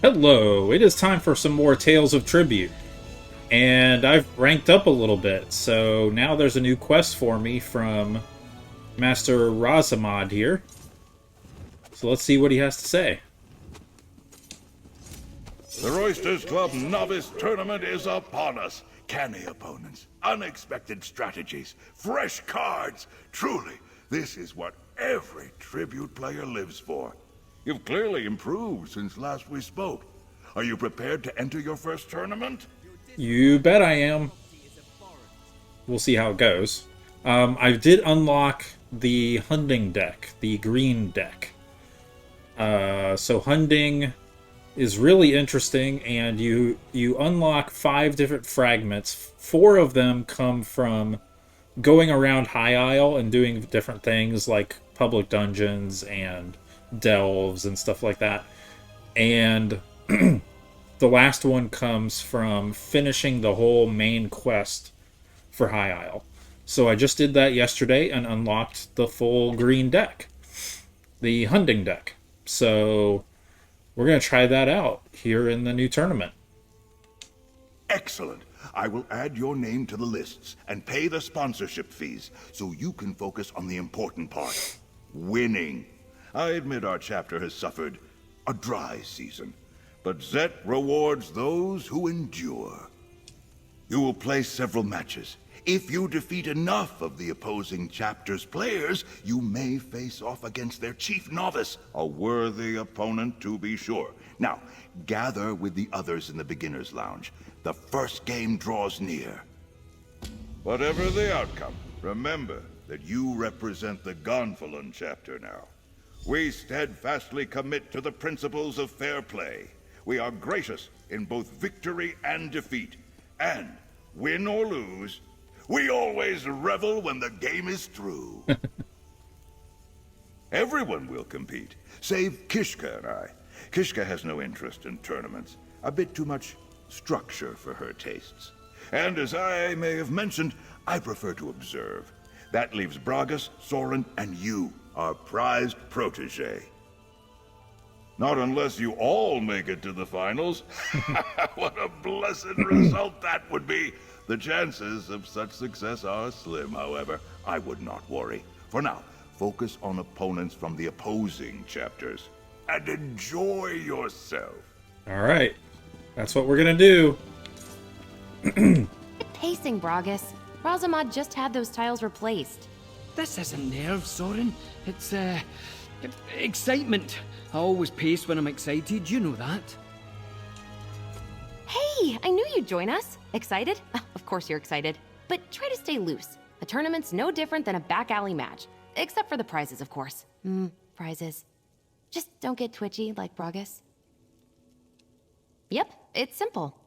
Hello, it is time for some more Tales of Tribute. And I've ranked up a little bit, so now there's a new quest for me from Master Razamad here. So let's see what he has to say. The Roysters Club Novice Tournament is upon us. Canny opponents, unexpected strategies, fresh cards. Truly, this is what every Tribute player lives for. You've clearly improved since last we spoke. Are you prepared to enter your first tournament? You bet I am. We'll see how it goes. I did unlock the Hunding deck, the green deck. So Hunding is really interesting, and you unlock 5 different fragments. 4 of them come from going around High Isle and doing different things like public dungeons and delves and stuff like that. And the last one comes from finishing the whole main quest for High Isle. So I just did that yesterday and unlocked the full green deck, the Hunding deck. So we're going to try that out here in the new tournament. Excellent. I will add your name to the lists and pay the sponsorship fees so you can focus on the important part, winning. I admit our chapter has suffered a dry season, but Zet rewards those who endure. You will play several matches. If you defeat enough of the opposing chapter's players, you may face off against their chief novice, a worthy opponent to be sure. Now, gather with the others in the beginner's lounge. The first game draws near. Whatever the outcome, remember that you represent the Gonfalon chapter now. We steadfastly commit to the principles of fair play. We are gracious in both victory and defeat. And, win or lose, we always revel when the game is through. Everyone will compete, save Kishka and I. Kishka has no interest in tournaments. A bit too much structure for her tastes. And as I may have mentioned, I prefer to observe. That leaves Bragas, Soren, and you, our prized protege. Not unless you all make it to the finals. What a blessed result that would be. The chances of such success are slim, however. I would not worry. For now, focus on opponents from the opposing chapters. And enjoy yourself. Alright, that's what we're going to do. Pacing, Bragas. Razamad just had those tiles replaced. This isn't nerves, Soren. It's, excitement. I always pace when I'm excited, you know that. Hey, I knew you'd join us. Excited? Of course you're excited. But try to stay loose. A tournament's no different than a back alley match. Except for the prizes, of course. Prizes. Just don't get twitchy like Bragas. Yep, it's simple.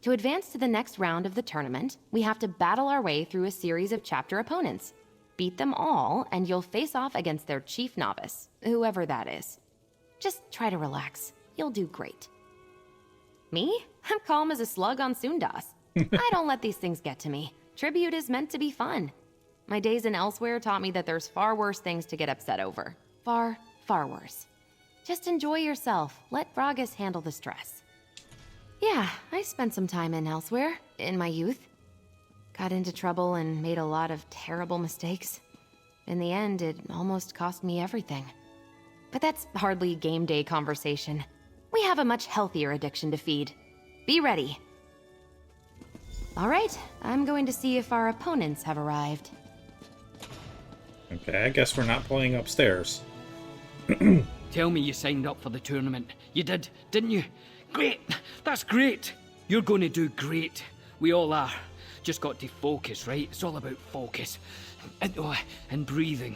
To advance to the next round of the tournament, we have to battle our way through a series of chapter opponents. Beat them all, and you'll face off against their chief novice, whoever that is. Just try to relax. You'll do great. Me? I'm calm as a slug on Sundas. I don't let these things get to me. Tribute is meant to be fun. My days in Elsewhere taught me that there's far worse things to get upset over. Far, far worse. Just enjoy yourself. Let Bragas handle the stress. Yeah, I spent some time in Elsewhere, in my youth. Got into trouble and made a lot of terrible mistakes. In the end, it almost cost me everything. But that's hardly game day conversation. We have a much healthier addiction to feed. Be ready. All right, I'm going to see if our opponents have arrived. Okay, I guess we're not playing upstairs. Tell me you signed up for the tournament. You did, didn't you? Great! That's great! You're going to do great. We all are. Just got to focus, right? It's all about focus. And breathing.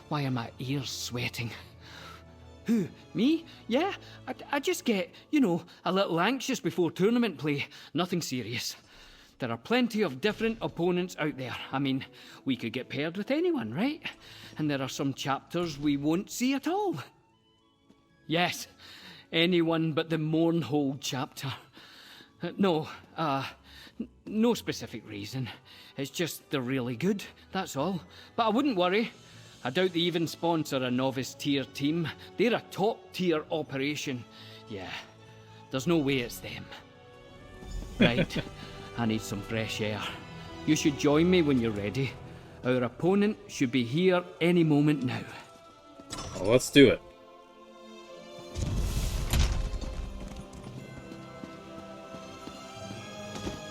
Why are my ears sweating? Who? Me? Yeah, I just get, a little anxious before tournament play. Nothing serious. There are plenty of different opponents out there. I mean, we could get paired with anyone, right? And there are some chapters we won't see at all. Yes, anyone but the Mournhold chapter. No specific reason. It's just they're really good, that's all. But I wouldn't worry. I doubt they even sponsor a novice tier team. They're a top tier operation. Yeah, there's no way it's them. Right, I need some fresh air. You should join me when you're ready. Our opponent should be here any moment now. Well, let's do it.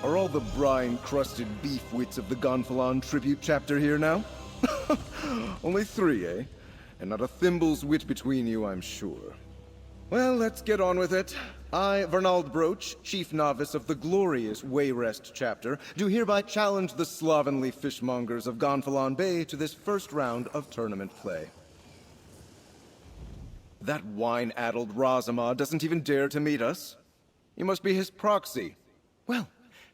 Are all the brine-crusted beef wits of the Gonfalon tribute chapter here now? Only 3, eh? And not a thimble's wit between you, I'm sure. Well, let's get on with it. I, Vernald Broach, Chief Novice of the glorious Wayrest chapter, do hereby challenge the slovenly fishmongers of Gonfalon Bay to this first round of tournament play. That wine-addled Razama doesn't even dare to meet us. You must be his proxy. Well,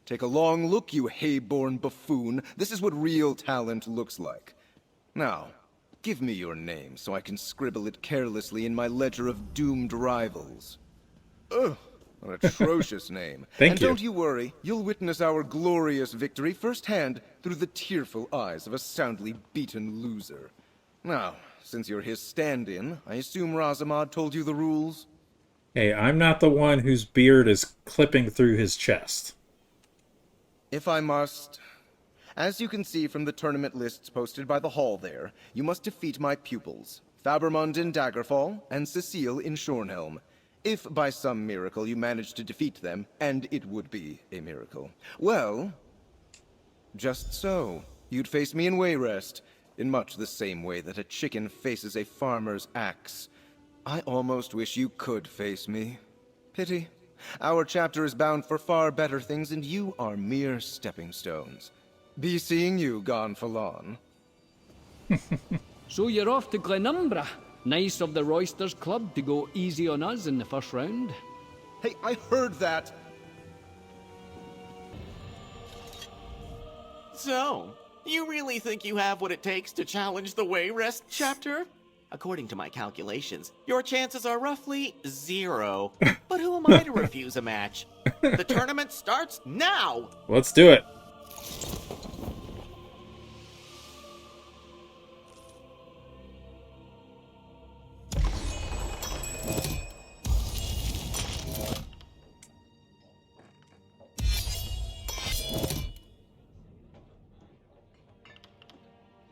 take a long look, you hay-born buffoon. This is what real talent looks like. Now, give me your name so I can scribble it carelessly in my ledger of doomed rivals. Ugh, an atrocious name. Thank you. And don't you worry, you'll witness our glorious victory firsthand through the tearful eyes of a soundly beaten loser. Now, since you're his stand-in, I assume Razamad told you the rules? Hey, I'm not the one whose beard is clipping through his chest. If I must. As you can see from the tournament lists posted by the hall there, you must defeat my pupils, Fabermund in Daggerfall and Cecile in Shornhelm. If by some miracle you manage to defeat them, and it would be a miracle, well, just so. You'd face me in Wayrest, in much the same way that a chicken faces a farmer's axe. I almost wish you could face me. Pity. Our chapter is bound for far better things, and you are mere stepping stones. Be seeing you, Gonfalon. So you're off to Glenumbra. Nice of the Roysters Club to go easy on us in the first round. Hey, I heard that! So, you really think you have what it takes to challenge the Wayrest chapter? According to my calculations, your chances are roughly 0. But who am I to refuse a match? The tournament starts now! Let's do it.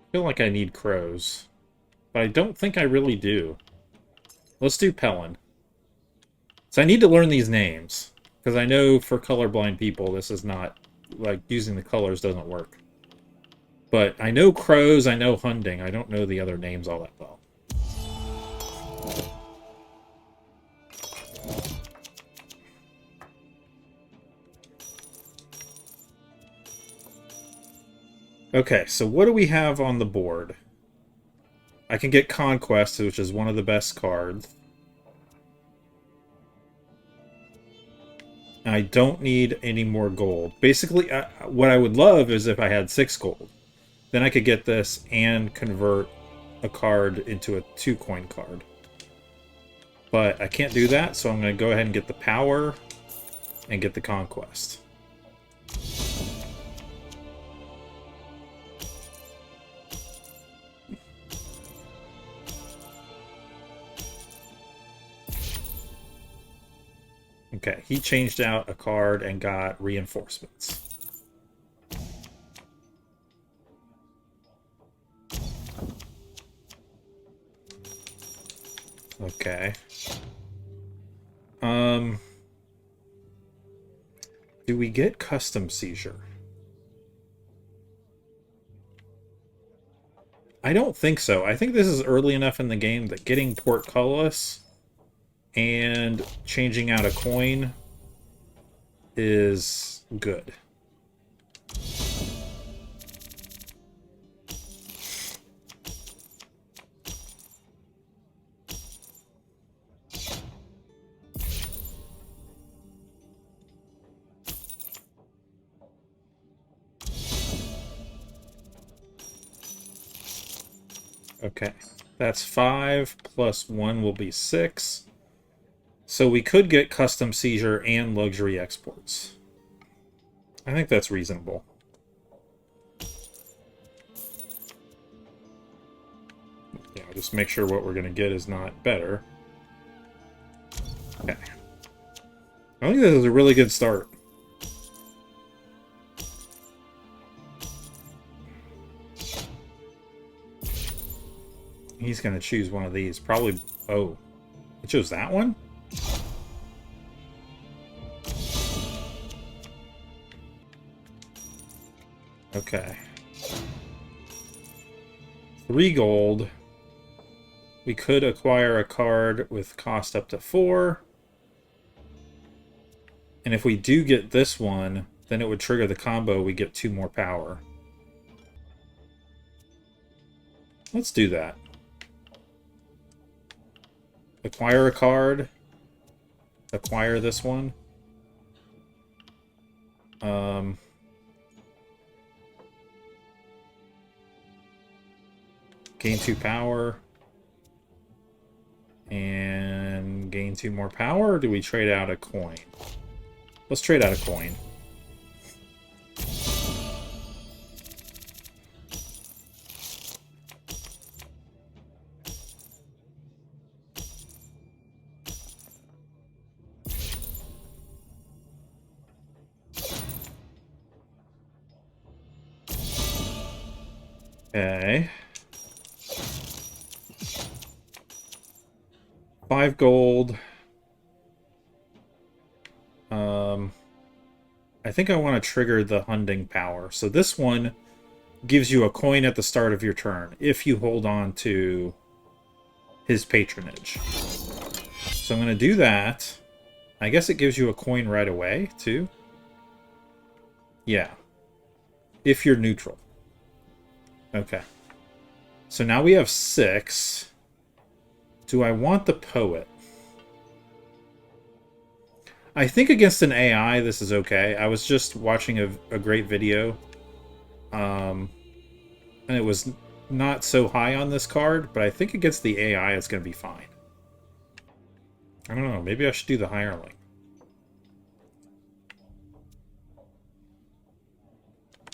I feel like I need crows, but I don't think I really do. Let's do Pelin. So I need to learn these names, because I know for colorblind people this is not, like, using the colors doesn't work. But I know crows, I know Hunding, I don't know the other names all that well. Okay, so what do we have on the board? I can get Conquest, which is one of the best cards. I don't need any more gold. Basically, what I would love is if I had 6 gold. Then I could get this and convert a card into a 2-coin card. But I can't do that, so I'm going to go ahead and get the power and get the Conquest. Okay, he changed out a card and got reinforcements. Okay. Do we get custom seizure? I don't think so. I think this is early enough in the game that getting portcullis and changing out a coin is good. Okay, that's 5 plus 1 will be 6. So we could get custom seizure and luxury exports. I think that's reasonable. Yeah, just make sure what we're going to get is not better. Okay, I think this is a really good start. He's going to choose one of these. Probably... Oh. He chose that one? Okay. 3 gold. We could acquire a card with cost up to 4. And if we do get this one, then it would trigger the combo. We get 2 more power. Let's do that. Acquire a card. Acquire this one. Gain 2 power. And gain 2 more power, or do we trade out a coin? Let's trade out a coin. Okay. 5 gold. I think I want to trigger the hunting power. So this one gives you a coin at the start of your turn if you hold on to his patronage. So I'm going to do that. I guess it gives you a coin right away, too. Yeah. If you're neutral. Okay. So now we have 6. Do I want the poet? I think against an AI, this is okay. I was just watching a great video. And it was not so high on this card, but I think against the AI, it's going to be fine. I don't know. Maybe I should do the hireling.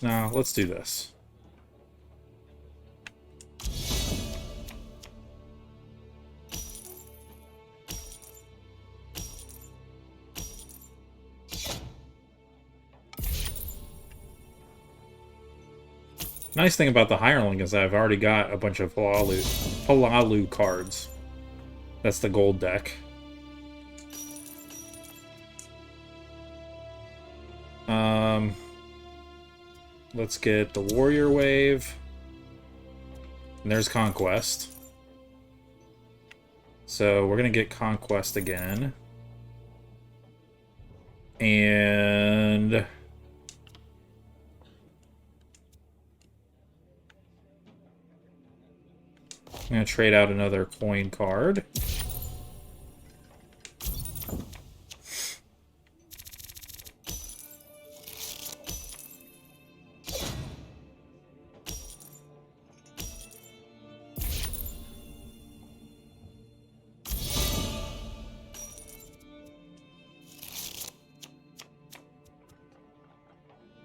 No, let's do this. Nice thing about the hireling is I've already got a bunch of Halalu cards. That's the gold deck. Let's get the warrior wave. And there's conquest. So we're gonna get conquest again. And I'm going to trade out another coin card.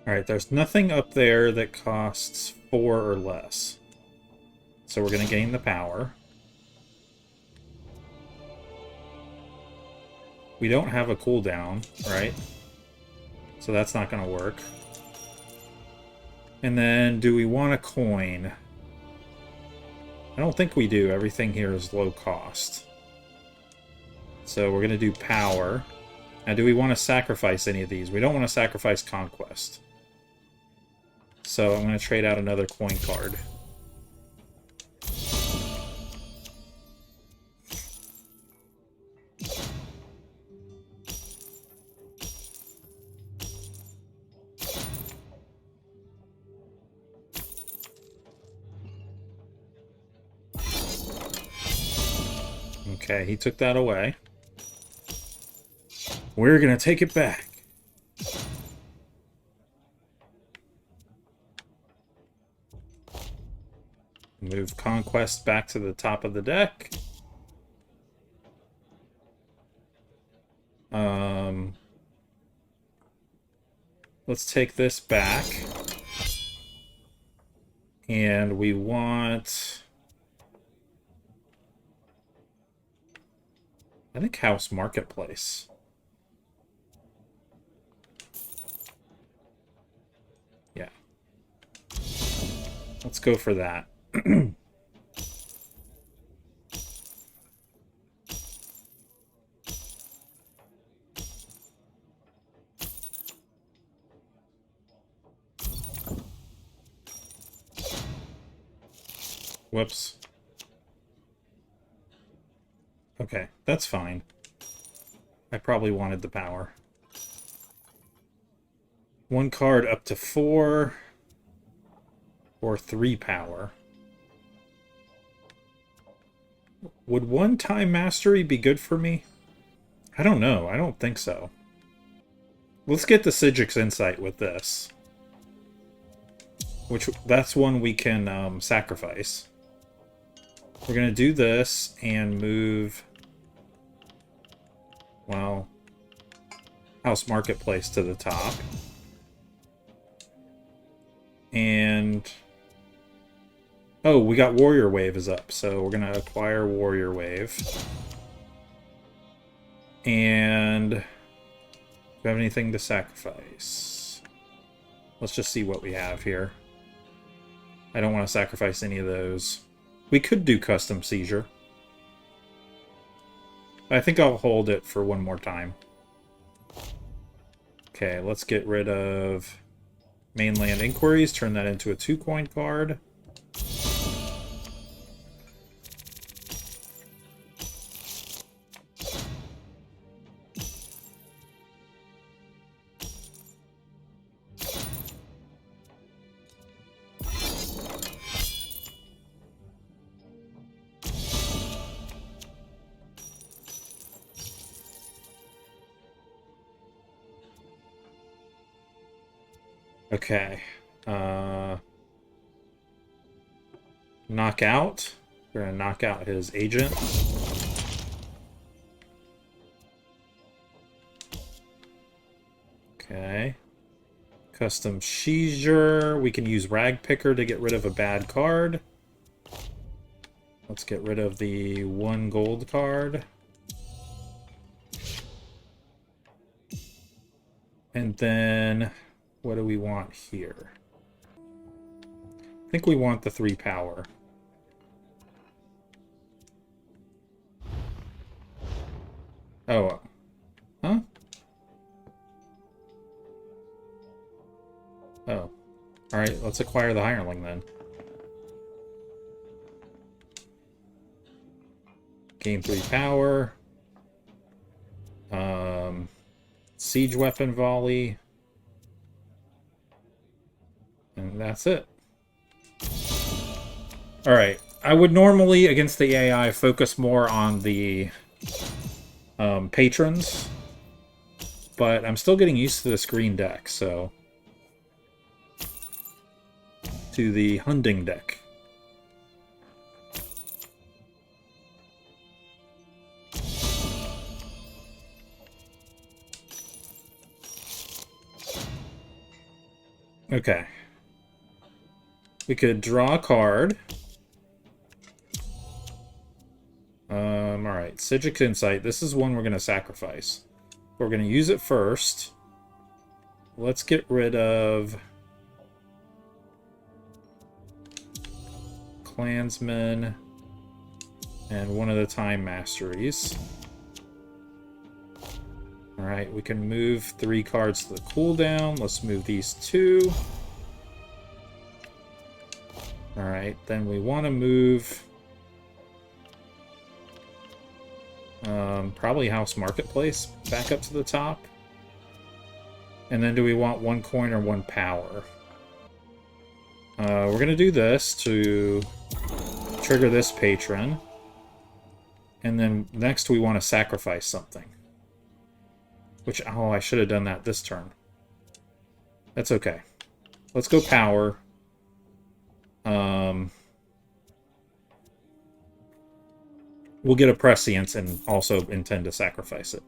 Alright, there's nothing up there that costs 4 or less. So we're going to gain the power. We don't have a cooldown, right? So that's not going to work. And then, do we want a coin? I don't think we do. Everything here is low cost. So we're going to do power. Now, do we want to sacrifice any of these? We don't want to sacrifice conquest. So I'm going to trade out another coin card. Okay, he took that away. We're going to take it back. Move Conquest back to the top of the deck. Let's take this back. And we want... I think House Marketplace. Let's go for that. Whoops. Okay, that's fine. I probably wanted the power. One card up to 4 or 3 power. Would 1 time mastery be good for me? I don't know. I don't think so. Let's get the Sigic's Insight with this. Which, that's one we can sacrifice. We're going to do this and move, well, House Marketplace to the top. And, oh, we got Warrior Wave is up, so we're going to acquire Warrior Wave. And, do we have anything to sacrifice? Let's just see what we have here. I don't want to sacrifice any of those. We could do Custom Seizure. I think I'll hold it for one more time. Okay, let's get rid of Mainland Inquiries, turn that into a 2-coin card. Okay. Knock out. We're going to knock out his agent. Okay. Custom Seizure. We can use Rag Picker to get rid of a bad card. Let's get rid of the 1 gold card. And then, what do we want here? I think we want the 3 power. Oh. Huh? Oh. Alright, let's acquire the Hireling then. Gain 3 power. Siege Weapon Volley. And that's it. Alright. I would normally, against the AI, focus more on the patrons. But I'm still getting used to this green deck, so... to the Hunding deck. Okay. We could draw a card. Alright. Sigic's Insight. This is one we're going to sacrifice. We're going to use it first. Let's get rid of... Clansman and one of the Time Masteries. Alright, we can move 3 cards to the cooldown. Let's move these 2. Alright, then we want to move probably House Marketplace back up to the top. And then do we want 1 coin or 1 power? We're going to do this to trigger this patron. And then next we want to sacrifice something. Which, oh, I should have done that this turn. That's okay. Let's go power. We'll get a prescience and also intend to sacrifice it.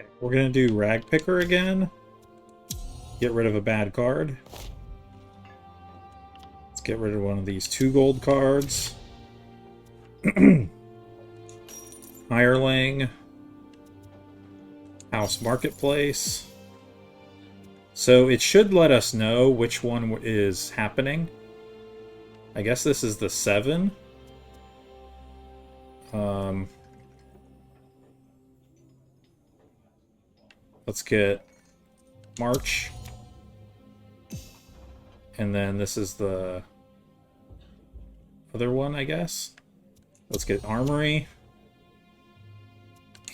Okay, we're gonna do Rag Picker again. Get rid of a bad card. Let's get rid of one of these 2 gold cards. Hireling. House Marketplace. So it should let us know which one is happening. I guess this is the 7. Let's get March. And then this is the other one, I guess. Let's get Armory.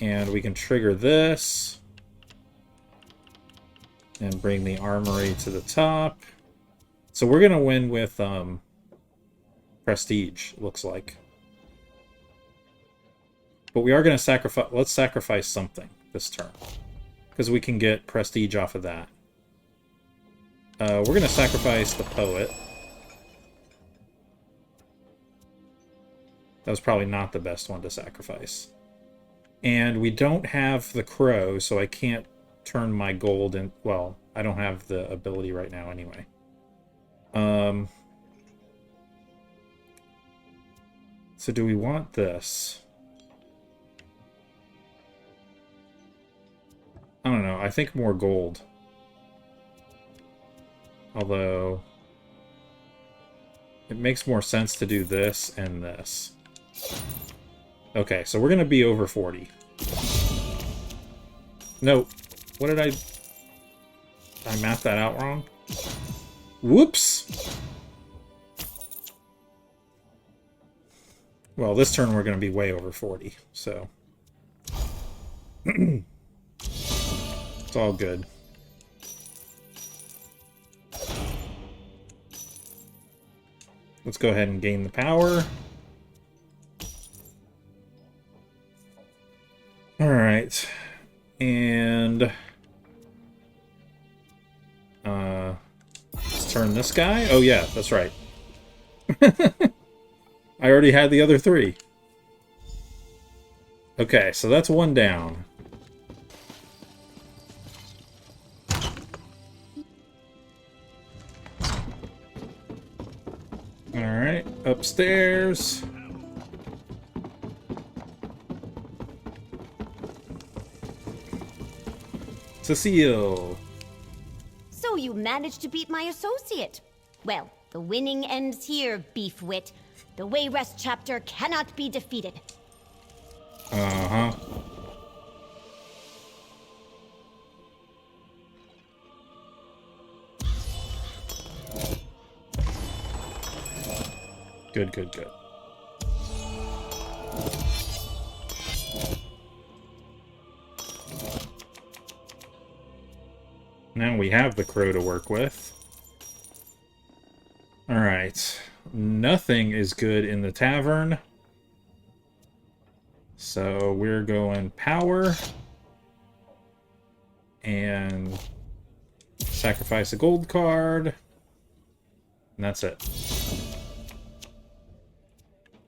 And we can trigger this. And bring the Armory to the top. So we're going to win with Prestige, looks like. But we are going to sacrifice... Let's sacrifice something this turn. Because we can get Prestige off of that. We're going to sacrifice the Poet. That was probably not the best one to sacrifice. And we don't have the Crow, so I can't turn my gold in... Well, I don't have the ability right now anyway. So do we want this? I don't know. I think more gold. Although... it makes more sense to do this and this. Okay, so we're going to be over 40. No. What did I map that out wrong? Whoops! Well, this turn we're going to be way over 40, so... it's all good. Let's go ahead and gain the power. Alright. And... let's turn this guy. Oh yeah, that's right. I already had the other 3. Okay, so that's 1 down. Alright, upstairs. Cecile. So you managed to beat my associate. Well, the winning ends here, Beefwit. The Wayrest chapter cannot be defeated. Uh-huh. Good, good, good. Now we have the Crow to work with. Alright. Nothing is good in the tavern. So we're going power. And sacrifice a gold card. And that's it.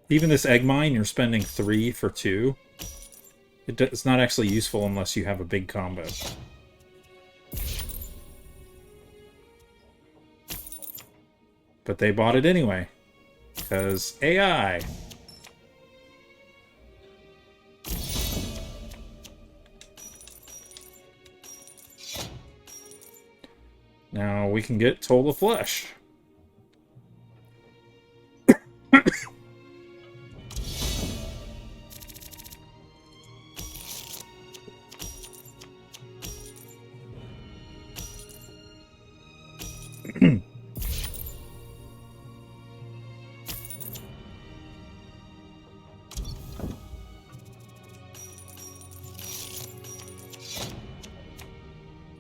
Even this egg mine, you're spending 3 for 2. It's not actually useful unless you have a big combo. But they bought it anyway. Because AI. Now we can get Toll of Flesh.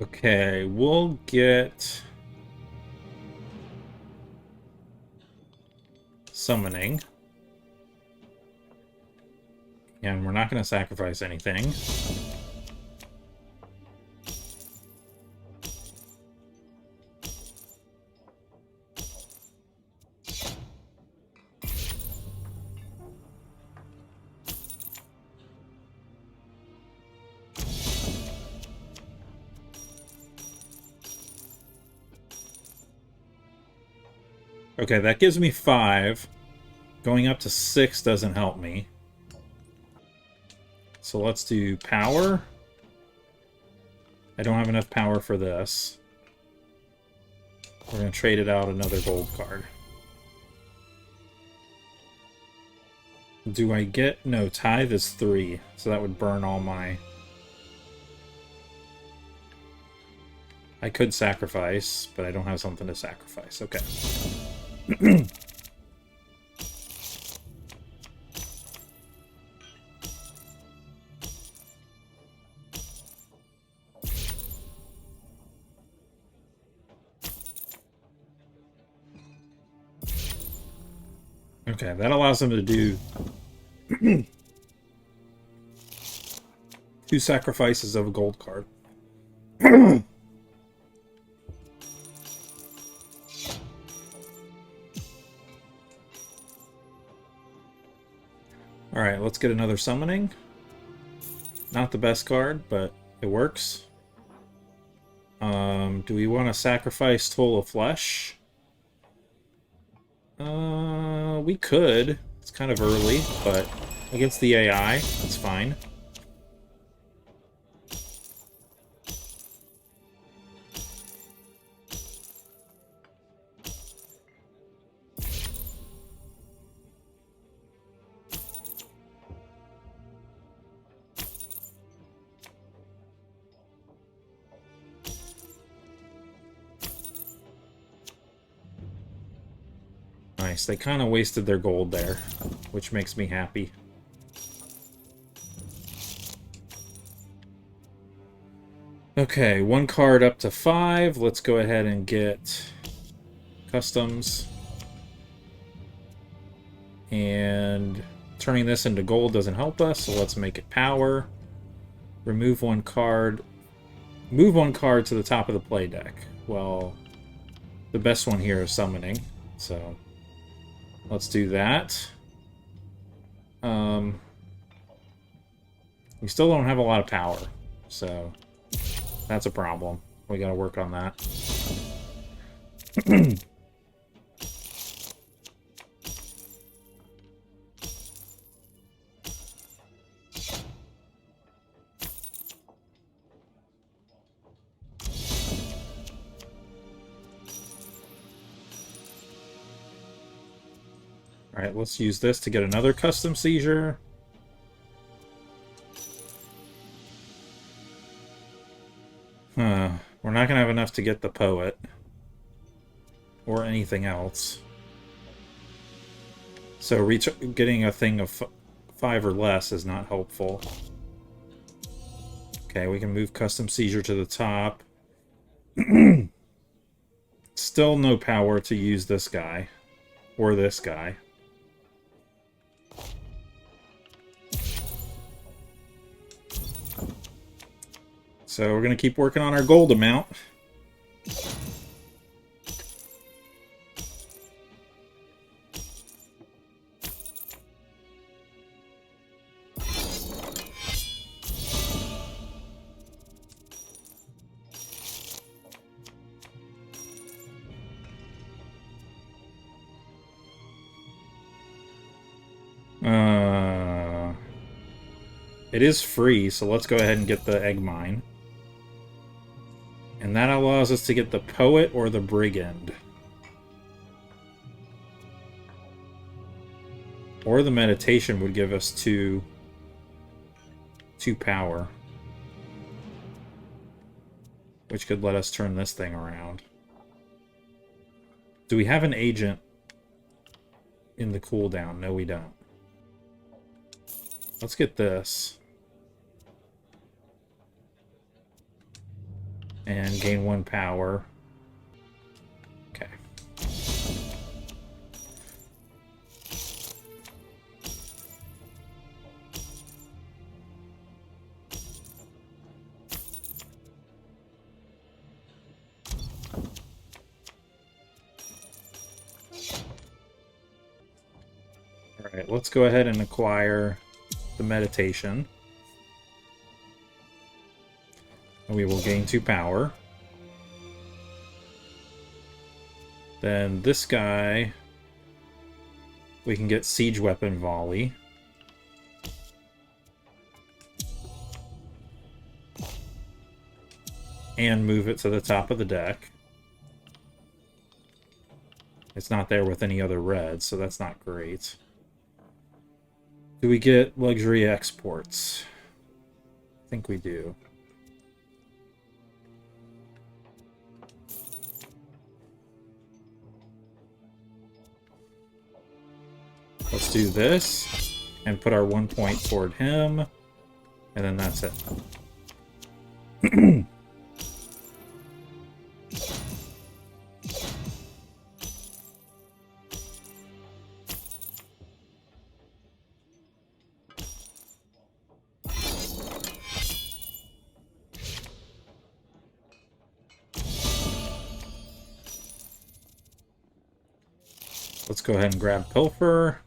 Okay, we'll get summoning. And we're not going to sacrifice anything. Okay, that gives me 5. Going up to 6 doesn't help me. So let's do power. I don't have enough power for this. We're going to trade it out another gold card. Do I get... No, tithe is 3. So that would burn all my... I could sacrifice, but I don't have something to sacrifice. Okay. Okay, that allows them to do 2 sacrifices of a gold card. Alright, let's get another summoning. Not the best card, but it works. Do we want to sacrifice Toll of Flesh? We could. It's kind of early, but against the AI, it's fine. Nice. They kind of wasted their gold there, which makes me happy. Okay, 1 card up to 5. Let's go ahead and get customs. And turning this into gold doesn't help us, so let's make it power. Remove 1 card. Move 1 card to the top of the play deck. Well, the best one here is summoning, so let's do that. We still don't have a lot of power, so that's a problem. We gotta work on that. Alright, let's use this to get another custom seizure. We're not going to have enough to get the poet. Or anything else. So getting a thing of 5 or less is not helpful. Okay, we can move custom seizure to the top. Still no power to use this guy. Or this guy. So we're going to keep working on our gold amount. It is free, so let's go ahead and get the egg mine. And that allows us to get the poet or the brigand. Or the meditation would give us two power. Which could let us turn this thing around. Do we have an agent in the cooldown? No, we don't. Let's get this. And gain 1 power. Okay. Alright, let's go ahead and acquire the meditation. And we will gain 2 power. Then this guy, we can get siege weapon volley. And move it to the top of the deck. It's not there with any other reds, so that's not great. Do we get luxury exports? I think we do. Let's do this and put our 1 point toward him, and then that's it. Let's go ahead and grab Pilfer.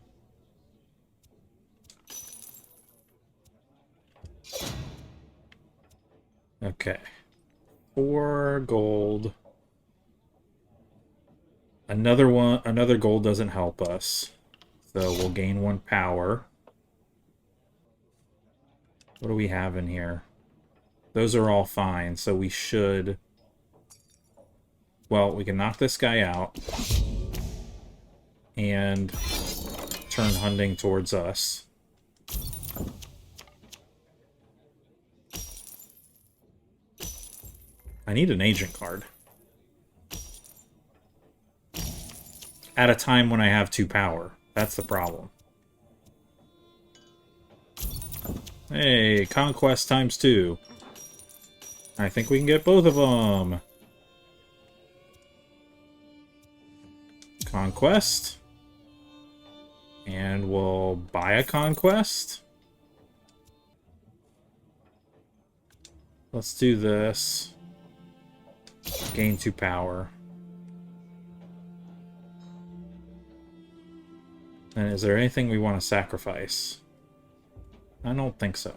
Okay. 4 gold. Another gold doesn't help us. So we'll gain 1 power. What do we have in here? Those are all fine, so we should... Well, we can knock this guy out. And turn Hunding towards us. I need an agent card. At a time when I have 2 power. That's the problem. Hey, Conquest times 2. I think we can get both of them. Conquest. And we'll buy a Conquest. Let's do this. Gain 2 power. And is there anything we want to sacrifice? I don't think so.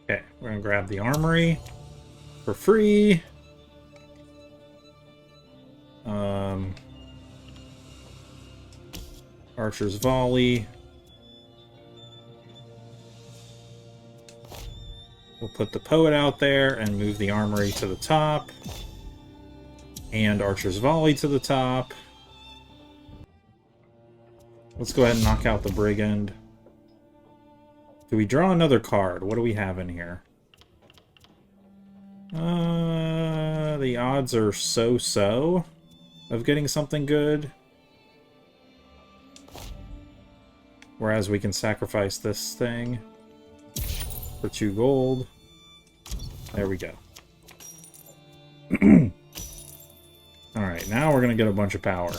Okay, we're gonna grab the armory for free. Archer's volley. We'll put the poet out there and move the armory to the top. And Archer's volley to the top. Let's go ahead and knock out the brigand. Do we draw another card? What do we have in here? The odds are so-so of getting something good. Whereas we can sacrifice this thing for 2 gold. There we go. Alright, now we're going to get a bunch of power.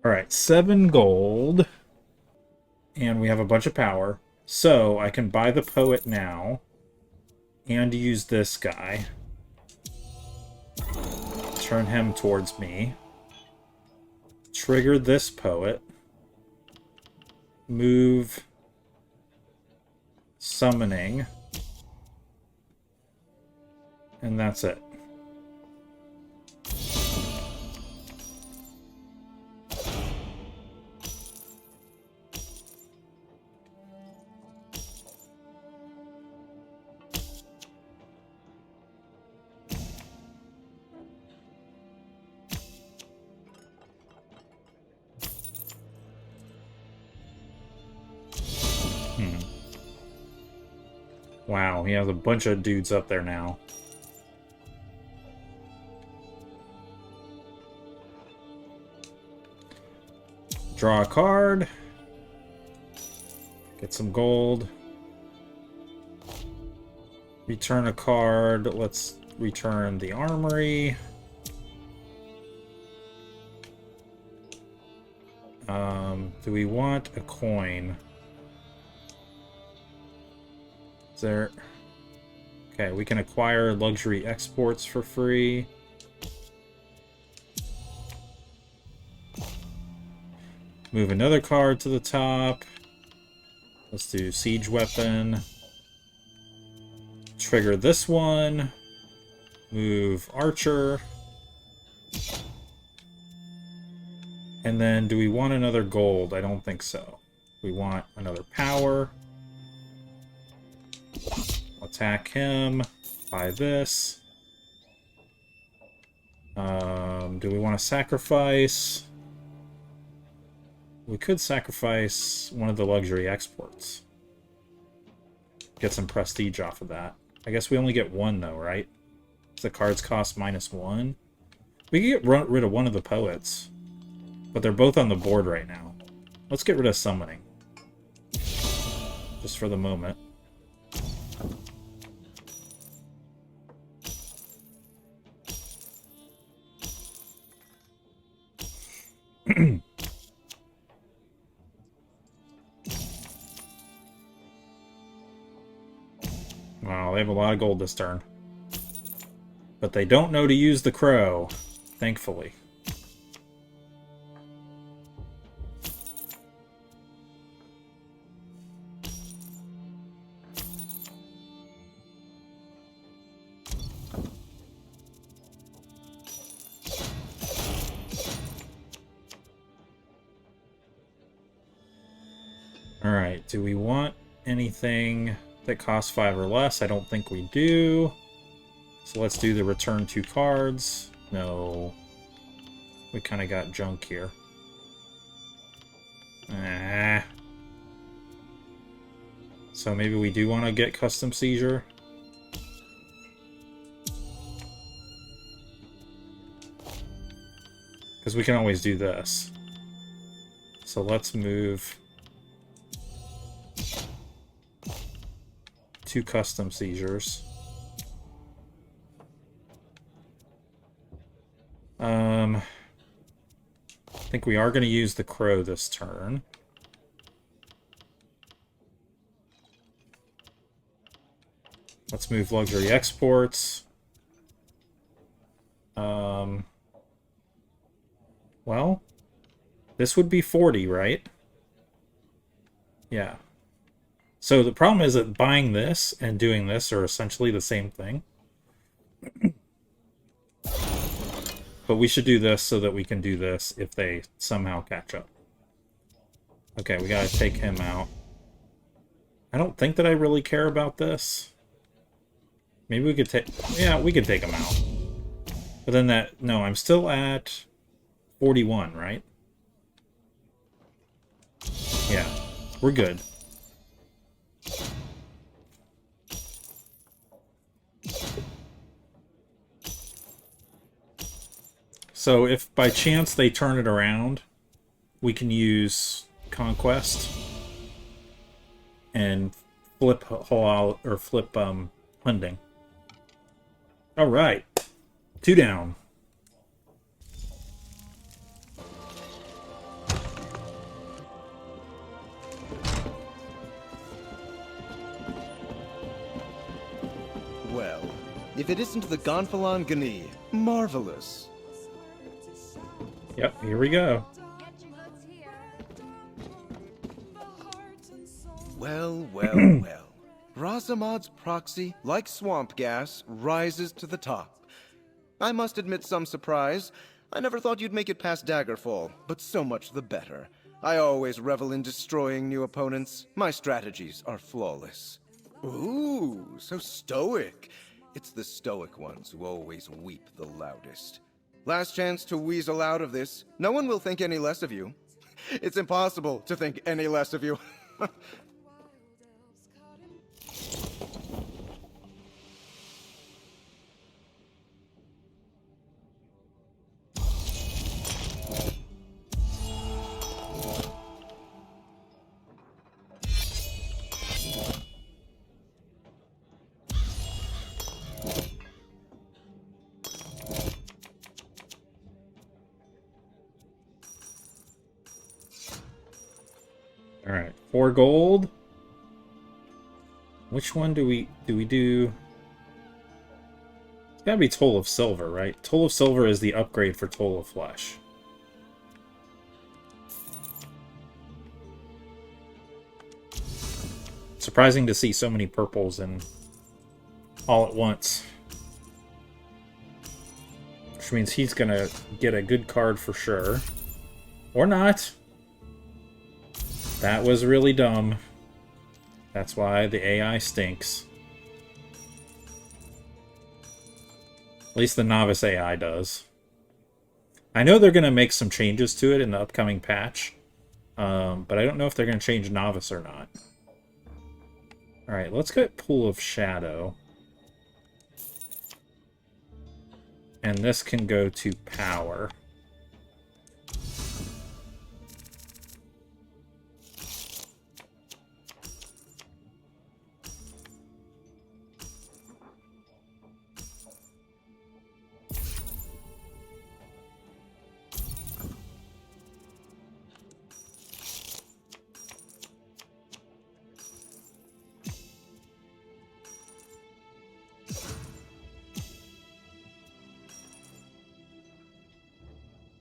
Alright, 7 gold. And we have a bunch of power. So, I can buy the poet now. And use this guy. Turn him towards me. Trigger this poet. Move. Summoning. And that's it. Wow, he has a bunch of dudes up there now. Draw a card. Get some gold. Return a card. Let's return the armory. Do we want a coin? Is there... Okay, we can acquire luxury exports for free. Move another card to the top. Let's do siege weapon. Trigger this one. Move archer. And then, do we want another gold? I don't think so. We want another power. Attack him. Buy this. Do we want to sacrifice? We could sacrifice one of the luxury exports. Get some prestige off of that. I guess we only get one, though, right? The cards cost -1. We can get rid of one of the poets. But they're both on the board right now. Let's get rid of summoning. Just for the moment. Wow, they have a lot of gold this turn. But they don't know to use the crow, thankfully. Alright, do we want anything that costs 5 or less? I don't think we do. So let's do the return 2 cards. No. We kind of got junk here. So maybe we do want to get custom seizure. Because we can always do this. So let's move 2 custom seizures. I think we are going to use the crow this turn. Let's move luxury exports. Well, this would be 40, right? Yeah. So the problem is that buying this and doing this are essentially the same thing. But we should do this so that we can do this if they somehow catch up. Okay, we gotta take him out. I don't think that I really care about this. Maybe we could take... Yeah, we could take him out. But then that... No, I'm still at 41, right? Yeah, we're good. So if by chance they turn it around, we can use Conquest and flip Hunding. All right, 2 down. Well, if it isn't the Gonfalon Gni, marvelous. Yep, here we go. Well, well, well. Razamad's proxy, like swamp gas, rises to the top. I must admit some surprise. I never thought you'd make it past Daggerfall, but so much the better. I always revel in destroying new opponents. My strategies are flawless. Ooh, so stoic. It's the stoic ones who always weep the loudest. Last chance to weasel out of this. No one will think any less of you. It's impossible to think any less of you. 4 gold. Which one do we do? It's gotta be Toll of Silver, right? Toll of Silver is the upgrade for Toll of Flesh. Surprising to see so many purples in all at once. Which means he's gonna get a good card for sure. Or not. That was really dumb. That's why the AI stinks. At least the novice AI does. I know they're gonna make some changes to it in the upcoming patch. But I don't know if they're gonna change novice or not. Alright, let's get Pool of Shadow. And this can go to Power.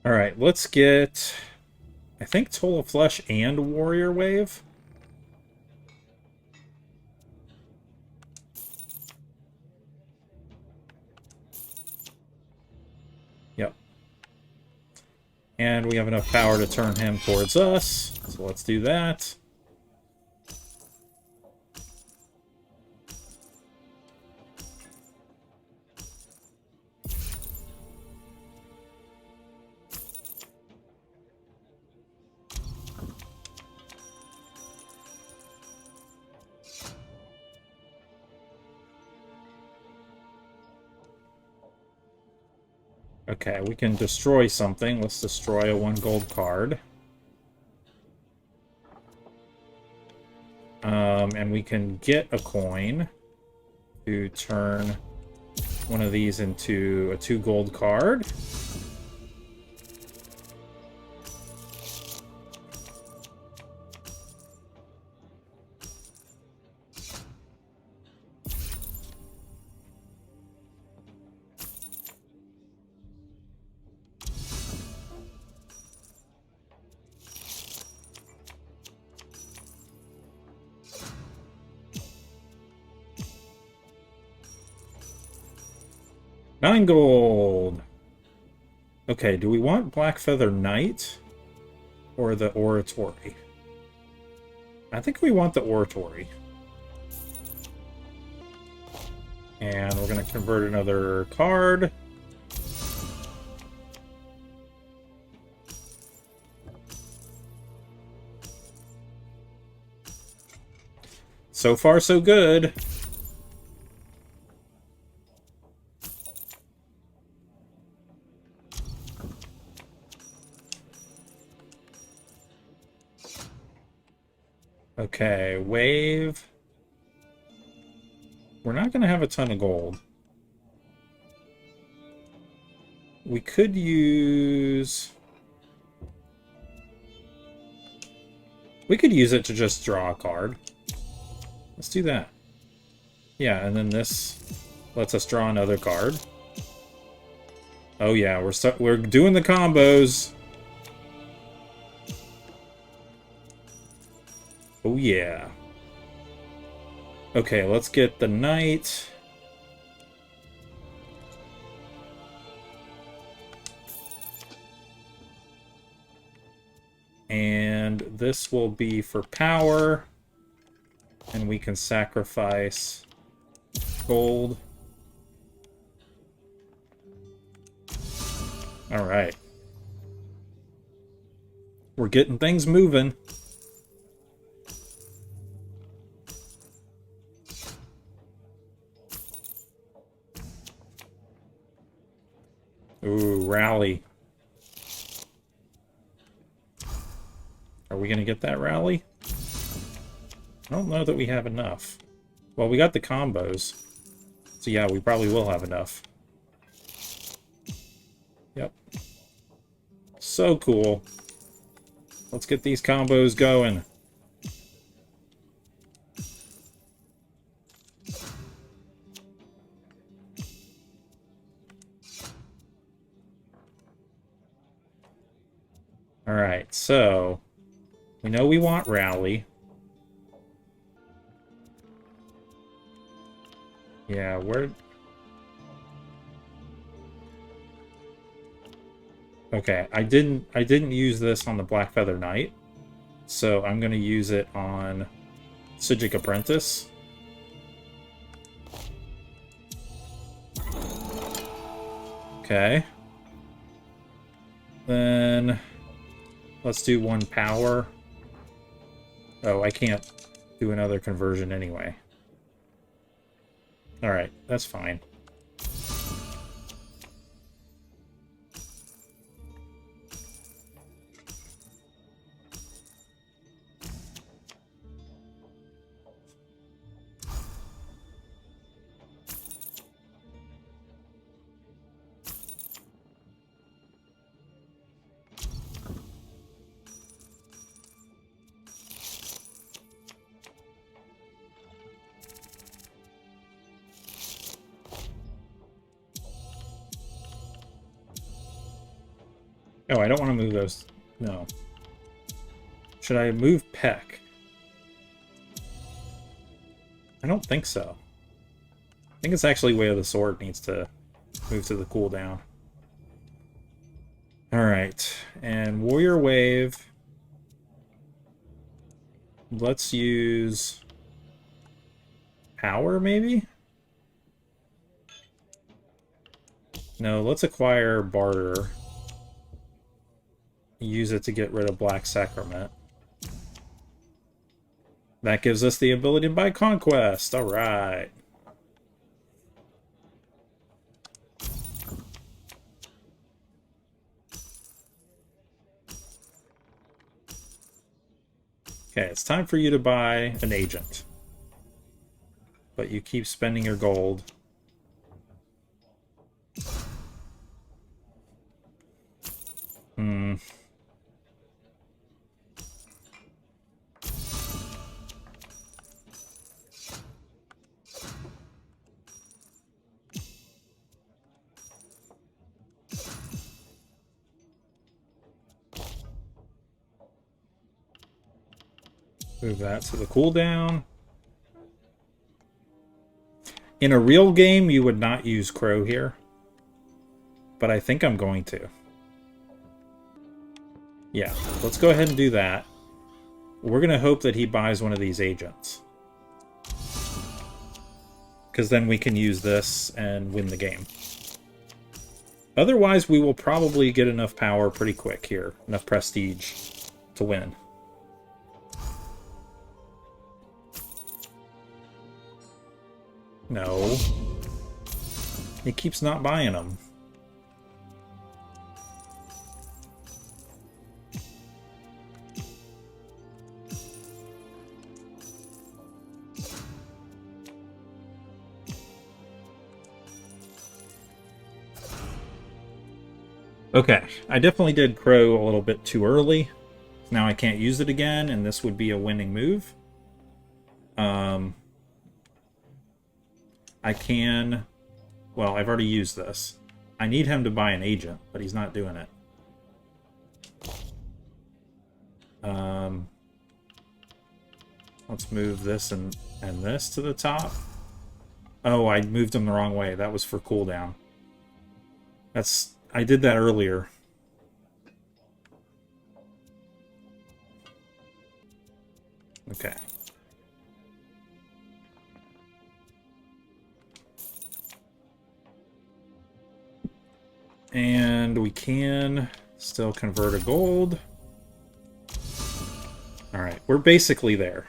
Alright, let's get, I think, Toll of Flesh and Warrior Wave. Yep. And we have enough power to turn him towards us, so let's do that. Okay, we can destroy something. Let's destroy a 1 gold card. And we can get a coin to turn one of these into a 2 gold card. $9 gold. Okay, do we want Black Feather Knight or the Oratory? I think we want the Oratory. And we're going to convert another card. So far, so good. Okay, wave. We're not going to have a ton of gold. We could use... We could use it to just draw a card. Let's do that. Yeah, and then this lets us draw another card. Oh yeah, we're doing the combos. Oh yeah. Okay, let's get the knight. And this will be for power. And we can sacrifice gold. Alright. We're getting things moving. Ooh, rally. Are we going to get that rally? I don't know that we have enough. Well, we got the combos. So yeah, we probably will have enough. Yep. So cool. Let's get these combos going. Alright, so we know we want rally. Yeah, where... Okay, I didn't use this on the Black Feather Knight, so I'm gonna use it on Psijic Apprentice. Okay. Then let's do 1 power. Oh, I can't do another conversion anyway. Alright, that's fine. Oh, I don't want to move those. No. Should I move Peck? I don't think so. I think it's actually Way of the Sword needs to move to the cooldown. Alright, and Warrior Wave. Let's use Power, maybe? No, let's acquire Barter. Use it to get rid of Black Sacrament. That gives us the ability to buy Conquest. Alright. Okay, it's time for you to buy an agent. But you keep spending your gold. Move that to the cooldown. In a real game, you would not use Crow here. But I think I'm going to. Yeah, let's go ahead and do that. We're going to hope that he buys one of these agents. Because then we can use this and win the game. Otherwise, we will probably get enough power pretty quick here. Enough prestige to win. No. He keeps not buying them. Okay, I definitely did Crow a little bit too early. Now I can't use it again, and this would be a winning move. I can... Well, I've already used this. I need him to buy an agent, but he's not doing it. Let's move this and this to the top. Oh, I moved him the wrong way. That was for cooldown. I did that earlier. Okay. And we can still convert a gold. Alright, we're basically there.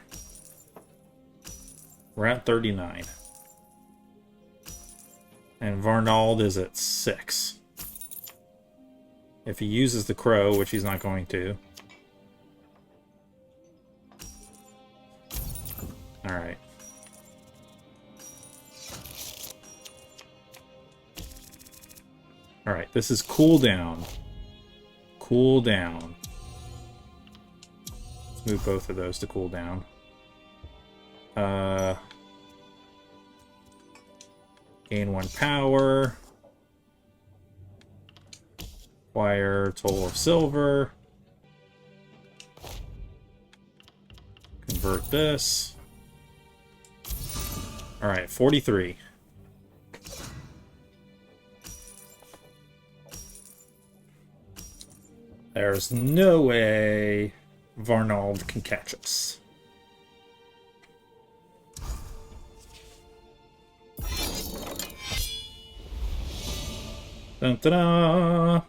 We're at 39. And Varnald is at 6. If he uses the Crow, which he's not going to. Alright. Alright, this is cooldown. Cooldown. Let's move both of those to cooldown. Gain 1 power. Acquire Toll of Silver. convert this. Alright, 43. There's no way Varnald can catch us. Dun, ta-da!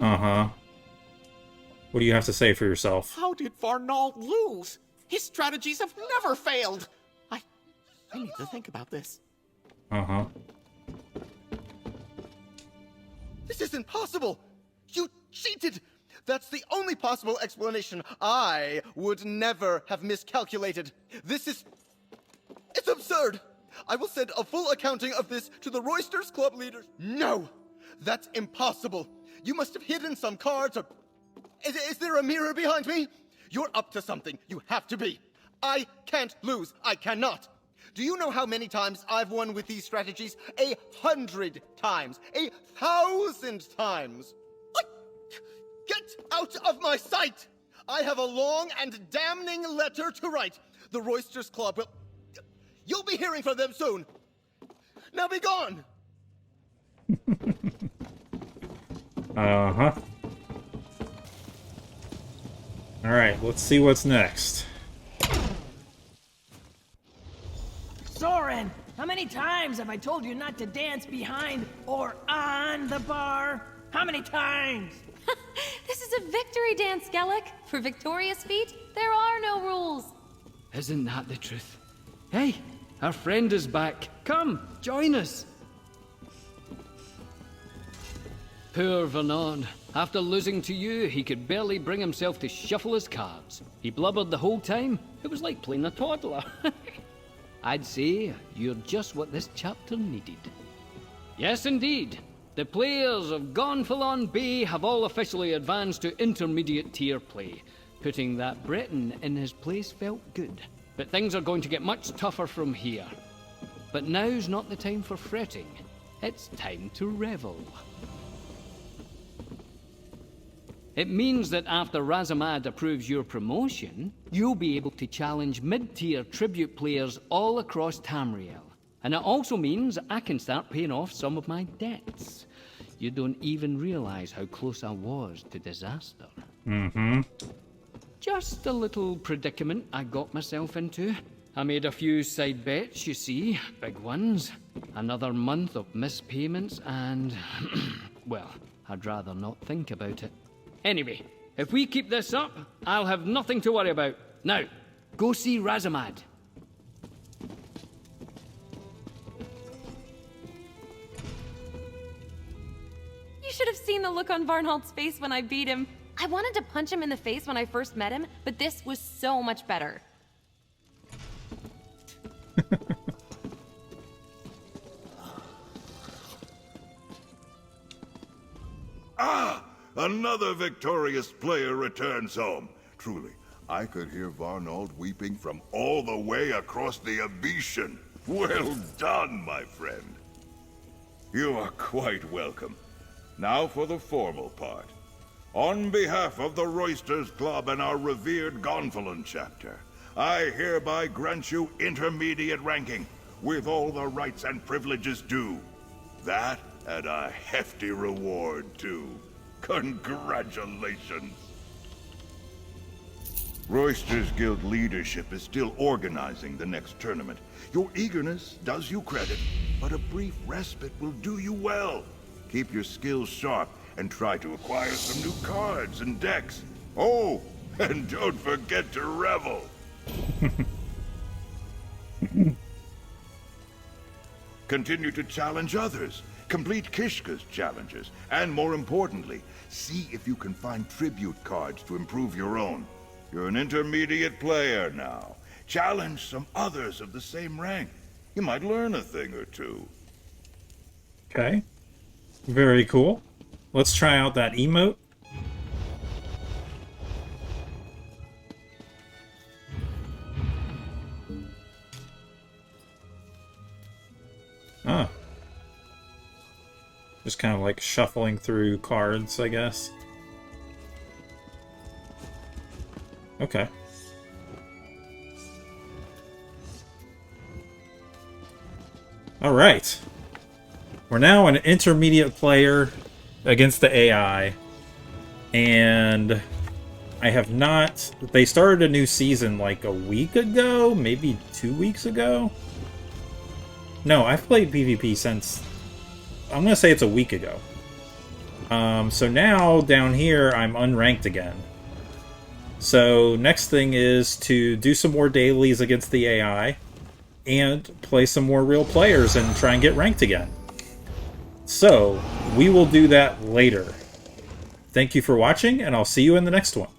Uh-huh. What do you have to say for yourself? How did Varnald lose? His strategies have never failed. I need to think about this. Uh-huh. This isn't possible! You cheated! That's the only possible explanation. I would never have miscalculated. This is... It's absurd! I will send a full accounting of this to the Roysters Club leaders. No! That's impossible! You must have hidden some cards or... Is there a mirror behind me? You're up to something. You have to be. I can't lose. I cannot. Do you know how many times I've won with these strategies? 100 times. 1,000 times. Get out of my sight! I have a long and damning letter to write. The Roysters Club will... You'll be hearing from them soon. Now be gone! Uh-huh. Alright, let's see what's next. Soren, how many times have I told you not to dance behind or on the bar? How many times? This is a victory dance, Skellig. For victorious feet, there are no rules. Isn't that the truth? Hey, our friend is back. Come, join us. Poor Vernon. After losing to you, he could barely bring himself to shuffle his cards. He blubbered the whole time. It was like playing a toddler. I'd say you're just what this chapter needed. Yes, indeed. The players of Gonfalon Bay have all officially advanced to intermediate tier play. Putting that Breton in his place felt good. But things are going to get much tougher from here. But now's not the time for fretting. It's time to revel. It means that after Razamad approves your promotion, you'll be able to challenge mid-tier tribute players all across Tamriel. And it also means I can start paying off some of my debts. You don't even realize how close I was to disaster. Mm-hmm. Just a little predicament I got myself into. I made a few side bets, you see, big ones. Another month of missed payments and... well, I'd rather not think about it. Anyway, if we keep this up, I'll have nothing to worry about. Now, go see Razamad. You should have seen the look on Varnald's face when I beat him. I wanted to punch him in the face when I first met him, but this was so much better. Another victorious player returns home. Truly, I could hear Varnald weeping from all the way across the Abyssion. Well done, my friend. You are quite welcome. Now for the formal part. On behalf of the Roysters Club and our revered Gonfalon chapter, I hereby grant you intermediate ranking, with all the rights and privileges due. That and a hefty reward, too. Congratulations! Roysters Guild leadership is still organizing the next tournament. Your eagerness does you credit, but a brief respite will do you well. Keep your skills sharp and try to acquire some new cards and decks. Oh, and don't forget to revel. Continue to challenge others. Complete Kishka's challenges, and more importantly, see if you can find tribute cards to improve your own. You're an intermediate player now. Challenge some others of the same rank. You might learn a thing or two. Okay. Very cool. Let's try out that emote. Ah. Just kind of like shuffling through cards, I guess. Okay. Alright. We're now an intermediate player against the AI. And I have not... They started a new season like a week ago? Maybe 2 weeks ago? No, I've played PvP since... I'm gonna say it's a week ago. So now, down here, I'm unranked again. So, next thing is to do some more dailies against the AI, and play some more real players and try and get ranked again. So, we will do that later. Thank you for watching, and I'll see you in the next one.